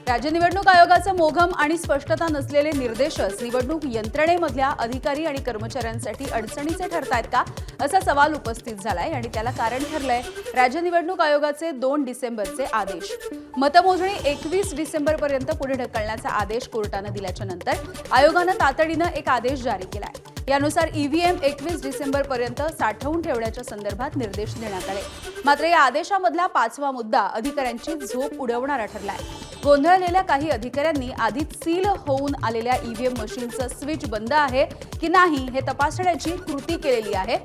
राज्य निवडणूक आयोगाचे मोघम आणि स्पष्टता नसलेले निर्देशच निवडणूक यंत्रणेमधल्या अधिकारी आणि कर्मचाऱ्यांसाठी अडचणीचे ठरतायत का असा सवाल उपस्थित झालाय आणि त्याला कारण ठरलंय राज्य निवडणूक आयोगाचे 2 डिसेंबरचे आदेश। मतमोजणी 21 डिसेंबरपर्यंत पुढे ढकलण्याचा आदेश कोर्टाने दिल्याच्या नंतर आयोगाने तातडीने एक आदेश जारी केलाय। यानुसार ईव्हीएम 21 डिसेंबरपर्यंत साठवून ठेवण्याच्या संदर्भात निर्देश देण्यात आले। मात्र या आदेशामधला 5वा मुद्दा अधिकाऱ्यांची झोप उडवणारा ठरलाय। गोंधळलेल्या काही अधिकाऱ्यांनी आधीच सील होऊन आलेल्या ईव्हीएम मशीनचं स्विच बंद आहे की नाही हे तपासण्याची कृती केलेली आहे।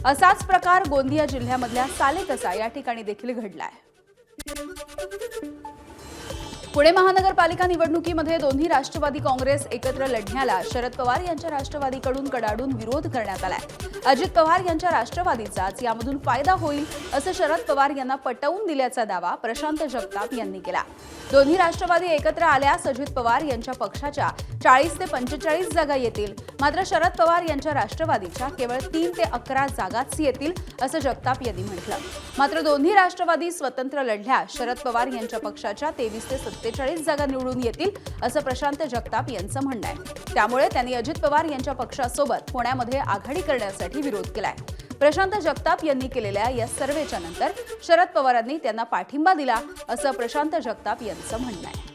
असाच प्रकार गोंदिया जिल्ह्यामधल्या सालेकसा या ठिकाणी देखील घडलाय। पुणे महानगरपालिका निवडणुकीमध्ये दोन्ही राष्ट्रवादी काँग्रेस एकत्र लढण्याला शरद पवार यांच्या राष्ट्रवादीकडून कडाडून विरोध करण्यात आलाय। अजित पवार यांच्या राष्ट्रवादीचाच यामधून फायदा होईल असं शरद पवार यांना पटवून दिल्याचा दावा प्रशांत जगताप यांनी केला। दोन्ही राष्ट्रवादी एकत्र आल्यास अजित पवार यांच्या पक्षाच्या 40 ते 45 जागा येतील, मात्र शरद पवार यांच्या राष्ट्रवादीच्या केवळ 3 ते 11 जागाच येतील असं जगताप यांनी म्हटलं। मात्र दोन्ही राष्ट्रवादी स्वतंत्र लढल्यास शरद पवार यांच्या पक्षाच्या 23 ते 47 जागा निवडून येतील असं प्रशांत जगताप यांचं म्हणणं आहे। त्यामुळे त्यांनी अजित पवार यांच्या पक्षासोबत पुण्यामध्ये आघाडी करण्यासाठी विरोध केलाय। प्रशांत जगताप यांनी केलेल्या या सर्वेच्या नंतर शरद पवारांनी त्यांना पाठिंबा दिला असं प्रशांत जगताप यांचं म्हणणं आहे।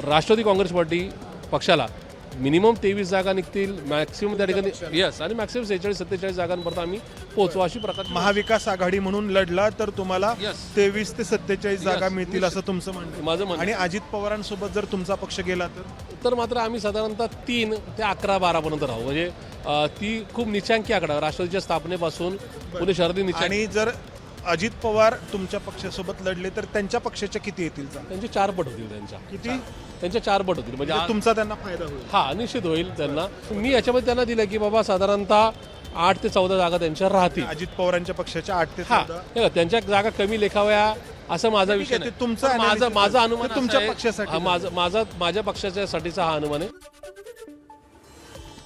राष्ट्रवादी काँग्रेस पार्टी पक्षाला मिनिमम 23 जागा निघतील, मॅक्सिमम त्या ठिकाणी यस आणि मॅक्सिमम 46-47 जागांपर्यंत आम्ही पोहोचू अशी प्रकार। महाविकास आघाडी म्हणून लढला तर तुम्हाला 23 ते 47 जागा मिळतील असं तुमचं म्हणणं माझं म्हणणं। आणि अजित पवारांसोबत जर तुमचा पक्ष गेला तर मात्र आम्ही साधारणतः 3 ते 11-12 पर्यंत राहू। म्हणजे ती खूप निचांकी आकडा राष्ट्रवादीच्या स्थापनेपासून पुणे शहरातील आणि जर अजित पवार तुमच्या पक्षासोबत लढले तर त्यांच्या पक्षाच्या किती येतील? त्यांचे 4 पट होतील। त्यांच्या 4 पट होतील म्हणजे तुमचा त्यांना फायदा होईल। हा निश्चित होईल त्यांना। मी याच्यामध्ये त्यांना दिलं की बाबा साधारणतः 8 ते 14 जागा त्यांच्या राहतील। अजित पवारांच्या पक्षाच्या 8 ते 14 त्यांच्या जागा कमी लेखाव्या असं माझा विषय नाही। माझा अनुमान तुमच्या पक्षासाठी माझ्या पक्षाच्यासाठीचा हा अनुमान आहे।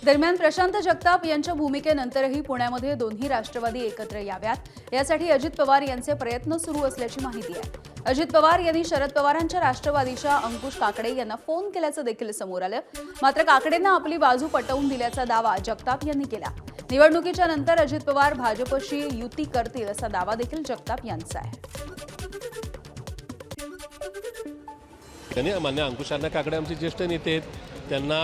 दरम्यान प्रशांत जगताप यांच्या भूमिकेनंतरही पुण्यामध्ये दोन्ही राष्ट्रवादी एकत्र याव्यात यासाठी अजित पवार यांचे प्रयत्न सुरू असल्याची माहिती आहे। अजित पवार यांनी शरद पवारांच्या राष्ट्रवादीच्या अंकुश काकडे यांना फोन केल्याचं देखील समोर आलं। मात्र काकडेंना आपली बाजू पटवून दिल्याचा दावा जगताप यांनी केला। निवडणुकीच्या नंतर अजित पवार भाजपशी युती करतील असा दावा देखील जगताप यांचा आहे। त्यांनी मान्य अंकुशांना काकडे आमचे ज्येष्ठ नेते आहेत, त्यांना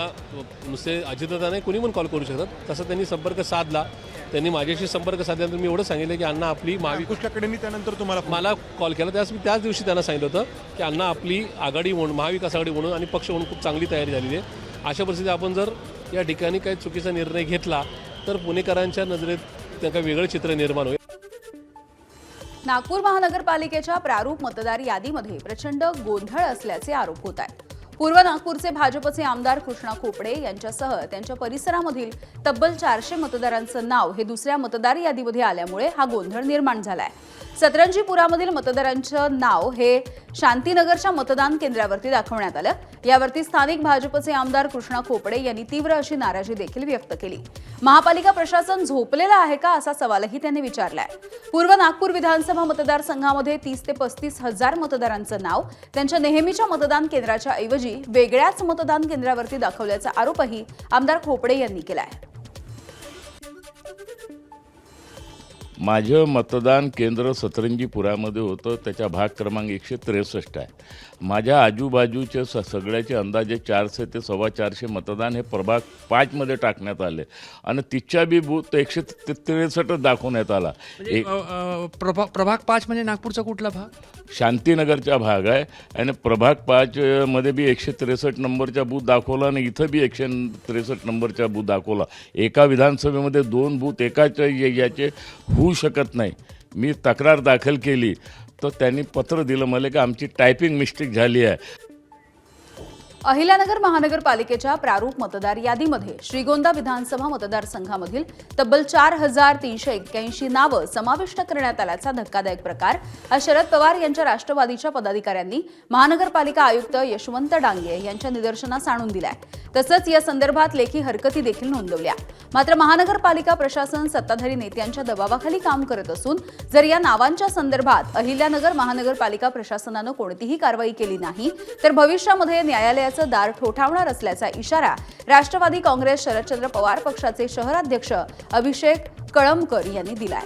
नुसते अजितदादा नाही कोणी पण कॉल करू शकतात। तसं त्यांनी संपर्क साधला। त्यांनी माझ्याशी संपर्क साधल्यानंतर मी एवढं सांगितलं की अण्णा आपली महाविकासकडे त्यानंतर तुम्हाला मला कॉल केला त्याच दिवशी त्यांना सांगितलं होतं की अण्णा आपली आघाडी म्हणून महाविकास आघाडी म्हणून आणि पक्ष म्हणून खूप चांगली तयारी झालेली आहे। अशा परिस्थितीत आपण जर या ठिकाणी काही चुकीचा निर्णय घेतला तर पुणेकरांच्या नजरेत त्यांना वेगळं चित्र निर्माण होईल। नागपूर महानगरपालिकेच्या प्रारूप मतदार यादीमध्ये प्रचंड गोंधळ असल्याचे आरोप होत आहेत। पूर्व नागपूरचे भाजपचे आमदार कृष्णा खोपडे यांच्यासह त्यांच्या परिसरामधील तब्बल 400 मतदारांचं नाव हे दुसऱ्या मतदार यादीमध्ये आल्यामुळे हा गोंधळ निर्माण झालाय। सतरंजीपुरामधील मतदारांचं नाव हे शांतीनगरच्या मतदान केंद्रावरती दाखवण्यात आलं। यावरती स्थानिक भाजपचे आमदार कृष्णा खोपडे यांनी तीव्र अशी नाराजी देखील व्यक्त केली। महापालिका प्रशासन झोपलेलं आहे का असा सवालही त्यांनी विचारलाय। पूर्व नागपूर विधानसभा मतदारसंघामध्ये 30 ते 35 हजार मतदारांचं नाव त्यांच्या नेहमीच्या मतदान केंद्राच्या ऐवजी वेगळ्याच मतदान केंद्रावरती दाखवल्याचा आरोपही आमदार खोपडे यांनी केलाय। माझं मतदान केंद्र सतरंजीपुरामध्ये होतं, त्याचा भाग क्रमांक 163 आहे। माझ्या आजूबाजूचे सगळ्याचे अंदाजे 400 ते 425 मतदान हे प्रभाग 5 मध्ये टाकण्यात आले आणि तिच्या बी बूथ 163 दाखवण्यात आला। प्रभाग 5 म्हणजे नागपूरचा कुठला भाग? शांतीनगरचा भाग आहे आणि प्रभाग 5 मध्ये बी 163 नंबरचा बूथ दाखवला आणि इथं बी 163 नंबरचा बूथ दाखवला। एका विधानसभेमध्ये 2 बूथ एकाच याचे होऊ शकत नाही। मी तक्रार दाखल केली तर त्यांनी पत्र दिलं मला की आमची टायपिंग मिस्टेक झाली आहे। अहिल्यानगर महानगरपालिकेच्या प्रारूप मतदार यादीमध्ये श्रीगोंदा विधानसभा मतदारसंघामधील तब्बल 4,381 नावं समाविष्ट करण्यात आल्याचा धक्कादायक प्रकार आज शरद पवार यांच्या राष्ट्रवादीच्या पदाधिकाऱ्यांनी महानगरपालिका आयुक्त यशवंत डांगे यांच्या निदर्शनास आणून दिलाय. तसंच या संदर्भात लेखी हरकती देखील नोंदवल्या. मात्र महानगरपालिका प्रशासन सत्ताधारी नेत्यांच्या दबावाखाली काम करत असून जर या नावांच्या संदर्भात अहिल्यानगर महानगरपालिका प्रशासनानं कोणतीही कारवाई केली नाही तर भविष्यामध्ये न्यायालयाचं दार ठोठावणार असल्याचा इशारा राष्ट्रवादी काँग्रेस शरदचंद्र पवार पक्षाचे शहराध्यक्ष अभिषेक कळमकर यांनी दिलाय.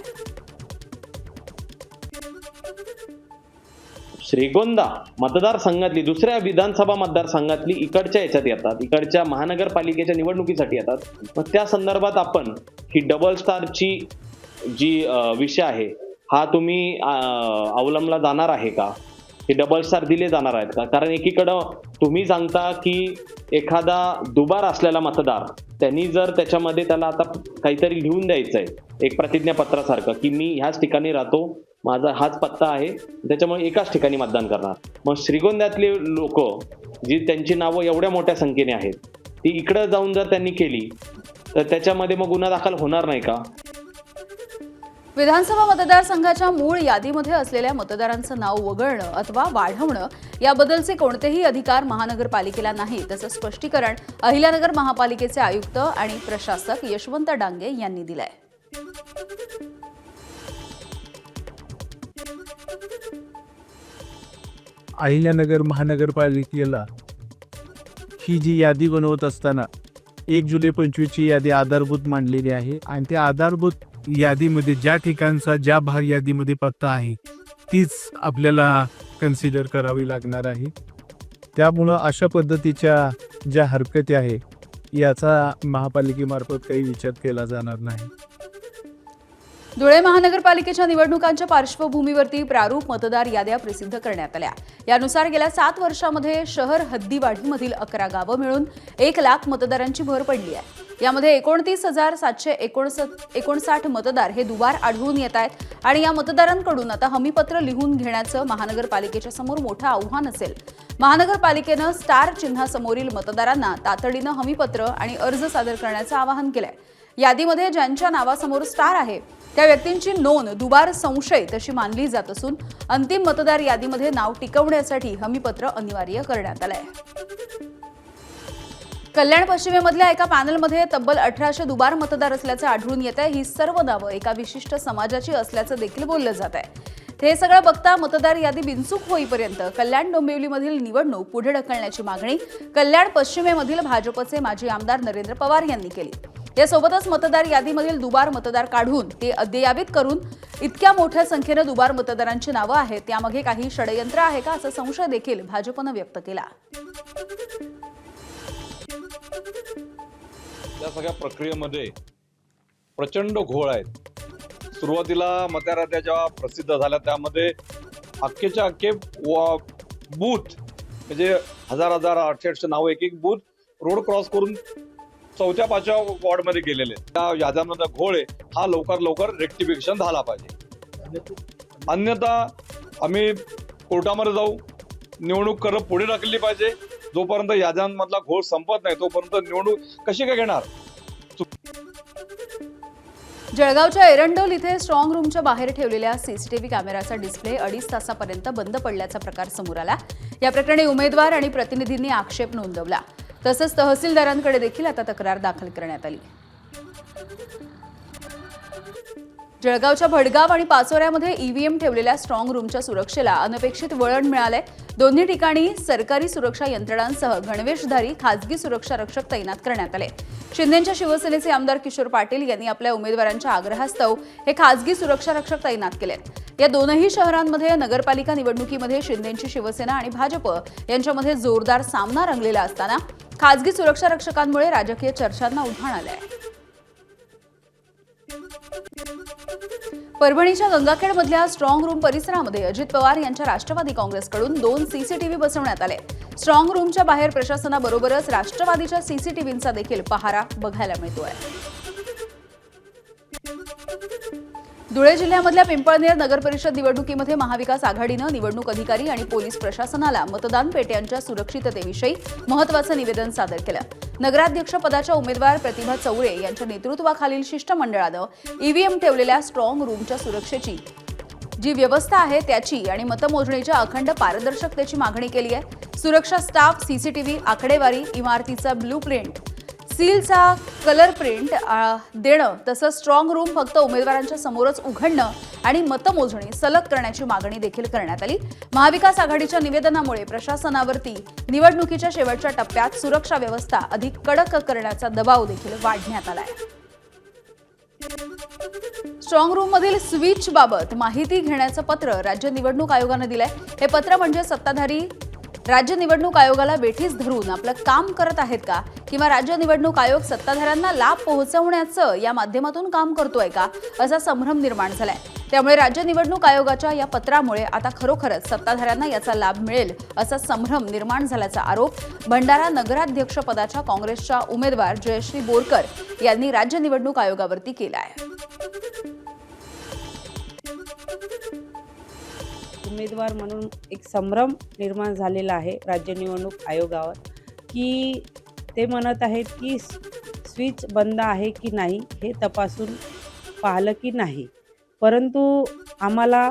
श्रीगोंदा मतदारसंघातली दुसऱ्या विधानसभा मतदारसंघातली इकडच्या याच्यात येतात, इकडच्या महानगरपालिकेच्या निवडणुकीसाठी येतात. मग त्या संदर्भात आपण ही डबल स्टारची जी विषय आहे हा तुम्ही अवलंबला जाणार आहे का? हे डबल स्टार दिले जाणार आहेत का? कारण एकीकडं तुम्ही सांगता की एखादा दुबार असलेला मतदार त्यांनी जर त्याच्यामध्ये त्याला आता काहीतरी लिहून द्यायचं आहे एक प्रतिज्ञापत्रासारखं की मी ह्याच ठिकाणी राहतो, माझा हाच पत्ता आहे, त्याच्यामुळे एकाच ठिकाणी मतदान करणार. मग श्रीगोंद्यातले लोक जी त्यांची नावं एवढ्या मोठ्या संख्येने आहेत ती इकडं जाऊन जर त्यांनी केली तर त्याच्यामध्ये मग गुन्हा दाखल होणार नाही का? विधानसभा मतदारसंघाच्या मूळ यादीमध्ये असलेल्या मतदारांचं नाव वगळणं अथवा वाढवणं याबद्दलचे कोणतेही अधिकार महानगरपालिकेला नाही, तसं स्पष्टीकरण अहिल्यानगर महापालिकेचे आयुक्त आणि प्रशासक यशवंत डांगे यांनी दिलंय. अहिल्यानगर महानगरपालिकेला ही जी यादी बनवत असताना 1 जुलै 25ची यादी आधारभूत मांडलेली आहे आणि त्या आधारभूत यादीमध्ये ज्या ठिकाणचा ज्या भाग यादीमध्ये पत्ता आहे तीच आपल्याला कन्सिडर करावी लागणार आहे. त्यामुळं अशा पद्धतीच्या ज्या हरकती आहे याचा महापालिकेमार्फत काही विचार केला जाणार नाही. धुळे महानगरपालिकेच्या निवडणुकांच्या पार्श्वभूमीवरती प्रारूप मतदार याद्या प्रसिद्ध करण्यात आल्या. यानुसार गेल्या 7 वर्षांमध्ये शहर हद्दीवाढीमधील 11 गावं मिळून 1 लाख मतदारांची भर पडली आहे. यामध्ये 29,759 मतदार हे दुबार आढळून येत आहेत आणि या मतदारांकडून आता हमीपत्र लिहून घेण्याचं महानगरपालिकेच्या समोर मोठं आव्हान असेल. महानगरपालिकेनं स्टार चिन्हासमोरील मतदारांना तातडीनं हमीपत्र आणि अर्ज सादर करण्याचं आवाहन केलंय. यादीमध्ये ज्यांच्या नावासमोर स्टार आहे त्या व्यक्तींची नोंद दुबार संशयित अशी मानली जात असून अंतिम मतदार यादीमध्ये नाव टिकवण्यासाठी हमीपत्र अनिवार्य करण्यात आलंय. कल्याण पश्चिमेमधल्या एका पॅनलमध्ये तब्बल 1800 दुबार मतदार असल्याचं आढळून येत आहे. ही सर्व नावं एका विशिष्ट समाजाची असल्याचं देखील बोललं जात आहे. हे सगळं बघता मतदार यादी बिनचूक होईपर्यंत कल्याण डोंबिवलीमधील निवडणूक पुढे ढकलण्याची मागणी कल्याण पश्चिमेमधील भाजपचे माजी आमदार नरेंद्र पवार यांनी केली. यासोबतच मतदार यादीमधील दुबार मतदार काढून ते अद्ययावित करून इतक्या मोठ्या संख्येनं दुबार मतदारांची नावं आहेत त्यामागे काही षडयंत्र आहे का असा संशय देखील भाजपनं व्यक्त केला. या सगळ्या प्रक्रियेमध्ये प्रचंड घोळ आहेत. सुरुवातीला मतदार याद्या जेव्हा प्रसिद्ध झाल्या त्यामध्ये अख्खेच्या अख्खे बूथ म्हणजे हजार 800 नावं एक बूथ रोड क्रॉस करून 4-5व्या वॉर्डमध्ये गेलेले. त्या याद्यांमध्ये घोळ आहे हा लवकर रेक्टिफिकेशन झाला पाहिजे. अन्यथा आम्ही कोर्टामध्ये जाऊ, निवडणूक करत पुढे ढकलली पाहिजे. जोपर्यंत याद्यांमधला घोळ संपत नाही तोपर्यंत निवडणूक कशी काय घेणार? जळगावच्या एरंडोल इथे स्ट्रॉंग रूमच्या बाहेर ठेवलेल्या सीसीटीव्ही कॅमेराचा डिस्प्ले 2.5 तासापर्यंत बंद पडल्याचा प्रकार समोर आला. या प्रकरणी उमेदवार आणि प्रतिनिधींनी आक्षेप नोंदवला. तसंच तहसीलदारांकडे देखील आता तक्रार दाखल करण्यात आली. जळगावच्या भडगाव आणि पाचोऱ्यामध्ये ईव्हीएम ठेवलेल्या स्ट्रॉंग रूमच्या सुरक्षेला अनपेक्षित वळण मिळालंय. दोन्ही ठिकाणी सरकारी सुरक्षा यंत्रणांसह गणवेशधारी खासगी सुरक्षा रक्षक तैनात करण्यात आले. शिंदेच्या शिवसेनेचे आमदार किशोर पाटील यांनी आपल्या उमेदवारांच्या आग्रहास्तव हे खासगी सुरक्षा रक्षक तैनात केलेत. या दोनही शहरांमध्ये नगरपालिका निवडणुकीमध्ये शिंदेची शिवसेना आणि भाजप यांच्यामध्ये जोरदार सामना रंगलेला असताना खासगी सुरक्षा रक्षकांमुळे राजकीय चर्चांना उधाण आलंय. परभणीच्या गंगाखेडमधल्या स्ट्रॉंग रूम परिसरामध्ये अजित पवार यांच्या राष्ट्रवादी काँग्रेसकडून 2 सीसीटीव्ही बसवण्यात आले. स्ट्रॉंग रूमच्या बाहेर प्रशासनाबरोबरच राष्ट्रवादीच्या सीसीटीव्हींचा देखील पहारा बघायला मिळतोय. धुळे जिल्ह्यामधल्या पिंपळनेर नगर परिषद निवडणुकीमध्ये महाविकास आघाडीनं निवडणूक अधिकारी आणि पोलीस प्रशासनाला मतदान पेट्यांच्या सुरक्षिततेविषयी महत्त्वाचं निवेदन सादर केलं. नगराध्यक्ष पदाच्या उमेदवार प्रतिभा चौरे यांच्या नेतृत्वाखालील शिष्टमंडळानं ईव्हीएम ठेवलेल्या स्ट्रॉंग रूमच्या सुरक्षेची जी व्यवस्था आहे त्याची आणि मतमोजणीच्या अखंड पारदर्शकतेची मागणी केली आहे. सुरक्षा स्टाफ, सीसीटीव्ही, आकडेवारी, इमारतीचा ब्लूप्रिंट, सीलचा कलर प्रिंट देणं तसंच स्ट्रॉंग रूम फक्त उमेदवारांच्या समोरच उघडणं आणि मतमोजणी सलग करण्याची मागणी देखील करण्यात आली. महाविकास आघाडीच्या निवेदनामुळे प्रशासनावरती निवडणुकीच्या शेवटच्या टप्प्यात सुरक्षा व्यवस्था अधिक कडक करण्याचा दबाव देखील वाढण्यात आला आहे. स्ट्रॉंग रूम मधील स्विच बाबत माहिती घेण्याचं पत्र राज्य निवडणूक आयोगानं दिलंय. हे पत्र म्हणजे सत्ताधारी राज्य निवडणूक आयोगाला वेठीस धरून आपलं काम करत आहेत का, किंवा राज्य निवडणूक आयोग सत्ताधाऱ्यांना लाभ पोहोचवण्याचं या माध्यमातून काम करतोय का, असा संभ्रम निर्माण झालाय. त्यामुळे राज्य निवडणूक आयोगाच्या या पत्रामुळे आता खरोखरच सत्ताधाऱ्यांना याचा लाभ मिळेल असा संभ्रम निर्माण झाल्याचा आरोप भंडारा नगराध्यक्ष पदाच्या काँग्रेसच्या उमेदवार जयश्री बोरकर यांनी राज्य निवडणूक आयोगावरती केला आहे. उमेदवार म्हणून एक संभ्रम निर्माण झालेला आहे राज्य निवडणूक आयोगावर, की ते म्हणत आहेत की स्विच बंद आहे की नाही हे तपासून पाहिलं की नाही. परंतु आम्हाला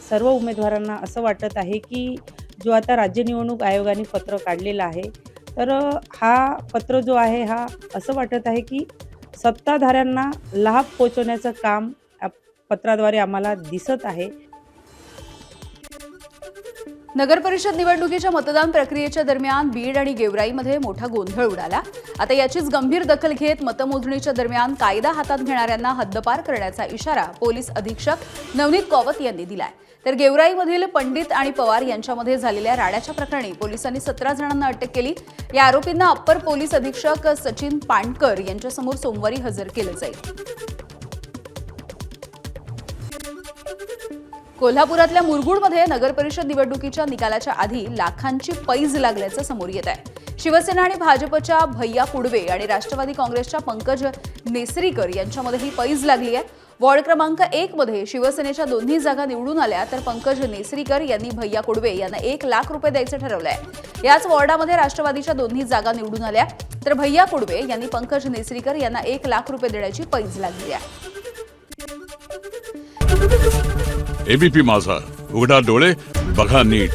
सर्व उमेदवारांना असं वाटत आहे की जो आता राज्य निवडणूक आयोगाने पत्र काढलेलं आहे, तर हा पत्र जो आहे हा असं वाटत आहे की सत्ताधाऱ्यांना लाभ पोहोचवण्याचं काम पत्राद्वारे आम्हाला दिसत आहे. नगर परिषद निवडणुकीच्या मतदान प्रक्रियेच्या दरम्यान बीड आणि गेवराईमध्ये मोठा गोंधळ उडाला. आता याचीच गंभीर दखल घेत मतमोजणीच्या दरम्यान कायदा हातात घेणाऱ्यांना हद्दपार करण्याचा इशारा पोलीस अधीक्षक नवनीत कौवत यांनी दिलाय. तर गेवराईमधील पंडित आणि पवार यांच्यामध्ये झालेल्या राड्याच्या प्रकरणी पोलिसांनी 17 जणांना अटक केली. या आरोपींना अप्पर पोलीस अधीक्षक सचिन पाणकर यांच्यासमोर सोमवारी हजर केलं जाईल. कोल्हापुरातल्या मुरगुडमध्ये नगर परिषद निवडणुकीच्या निकालाच्या आधी लाखांची पैज लागल्याचं समोर येत आहे. शिवसेना आणि भाजपच्या भैया कुडवे आणि राष्ट्रवादी काँग्रेसच्या पंकज नेसरीकर यांच्यामध्ये ही पैज लागली आहे. वॉर्ड क्रमांक 1 मध्ये शिवसेनेच्या दोन्ही जागा निवडून आल्या, तर पंकज नेसरीकर यांनी भैया कुडवे यांना 1 लाख रुपये द्यायचं ठरवलंय. याच वॉर्डामध्ये राष्ट्रवादीच्या दोन्ही जागा निवडून आल्या, तर भैया कुडवे यांनी पंकज नेसरीकर यांना 1 लाख रुपये देण्याची पैज लागली आहे. एबीपी माझा, उघडा डोळे बघा नीट.